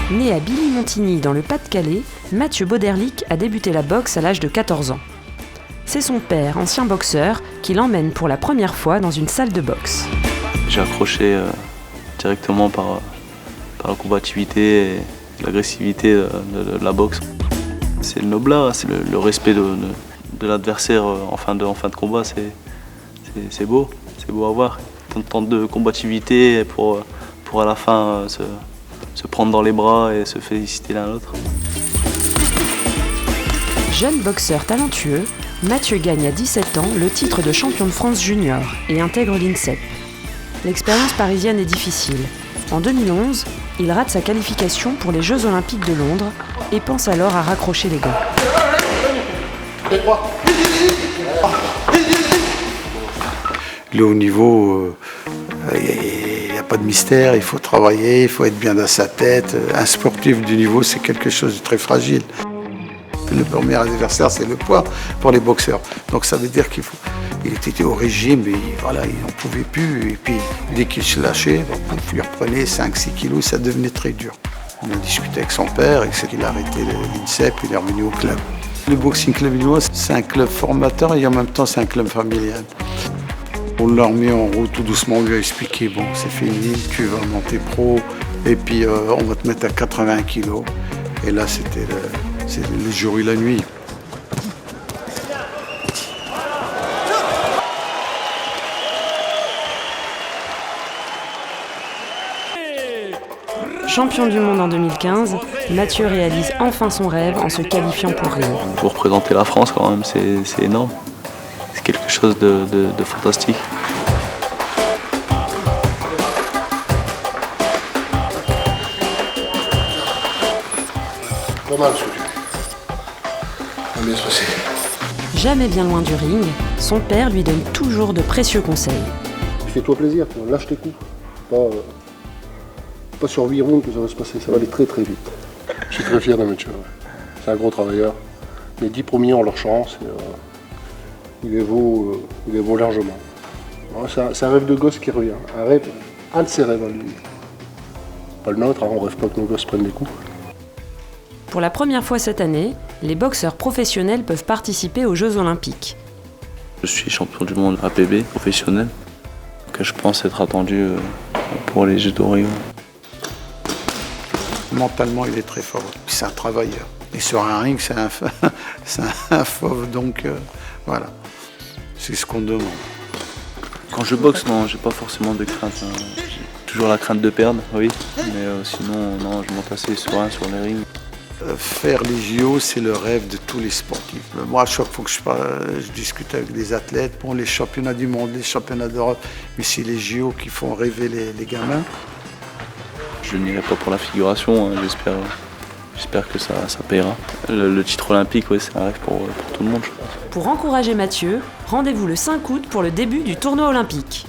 Né à Billy-Montigny dans le Pas-de-Calais, Mathieu Bauderlic a débuté la boxe à l'âge de 14 ans. C'est son père, ancien boxeur, qui l'emmène pour la première fois dans une salle de boxe. J'ai accroché directement par la combativité et l'agressivité de la boxe. C'est le noblard, c'est le respect de l'adversaire en fin de combat, c'est beau à voir. Tant de combativité pour à la fin se prendre dans les bras et se féliciter l'un l'autre. Jeune boxeur talentueux, Mathieu gagne à 17 ans le titre de champion de France junior et intègre l'INSEP. L'expérience parisienne est difficile. En 2011, il rate sa qualification pour les Jeux Olympiques de Londres et pense alors à raccrocher les gants. Le haut niveau, il n'y a pas de mystère, il faut travailler, il faut être bien dans sa tête. Un sportif du niveau, c'est quelque chose de très fragile. Le premier adversaire, c'est le poids pour les boxeurs. Donc ça veut dire qu'il était au régime, et voilà, il n'en pouvait plus. Et puis dès qu'il se lâchait, il reprenait 5-6 kilos, ça devenait très dur. On a discuté avec son père, et c'est qu'il a arrêté l'INSEP, il est revenu au club. Le Boxing Club Lillois, c'est un club formateur et en même temps c'est un club familial. On l'a remis en route tout doucement, on lui a expliqué, bon c'est fini, tu vas monter pro, et puis on va te mettre à 80 kilos. Et là c'était le jour et la nuit. Champion du monde en 2015, Mathieu réalise enfin son rêve en se qualifiant pour Rio. Pour représenter la France quand même, c'est énorme. C'est quelque chose de fantastique. Pas mal celui-là. Bien se passer. Jamais bien loin du ring, son père lui donne toujours de précieux conseils. Fais-toi plaisir, lâche tes coups. Pas sur 8 rondes que ça va se passer, ça va aller très très vite. Je suis très fier de Mathieu. C'est un gros travailleur. Les 10 premiers ont leur chance. Il les vaut largement. C'est un rêve de gosse qui revient. Un de ses rêves à lui. Pas le nôtre, on rêve pas que nos gosses prennent des coups. Pour la première fois cette année, les boxeurs professionnels peuvent participer aux Jeux Olympiques. Je suis champion du monde APB professionnel, donc je pense être attendu pour les Jeux de Rio. Mentalement, il est très fort. C'est un travailleur. Et sur un ring, c'est un fauve. Donc voilà, c'est ce qu'on demande. Quand je boxe, non, j'ai pas forcément de crainte. J'ai toujours la crainte de perdre, oui. Mais sinon, non, je monte assez serein sur les rings. Faire les JO, c'est le rêve de tous les sportifs. Moi, à chaque fois que je discute avec des athlètes, bon, les championnats du monde, les championnats d'Europe, mais c'est les JO qui font rêver les gamins. Je n'irai pas pour la figuration, hein, j'espère que ça paiera. Le titre olympique, ouais, c'est un rêve pour tout le monde, je pense. Pour encourager Mathieu, rendez-vous le 5 août pour le début du tournoi olympique.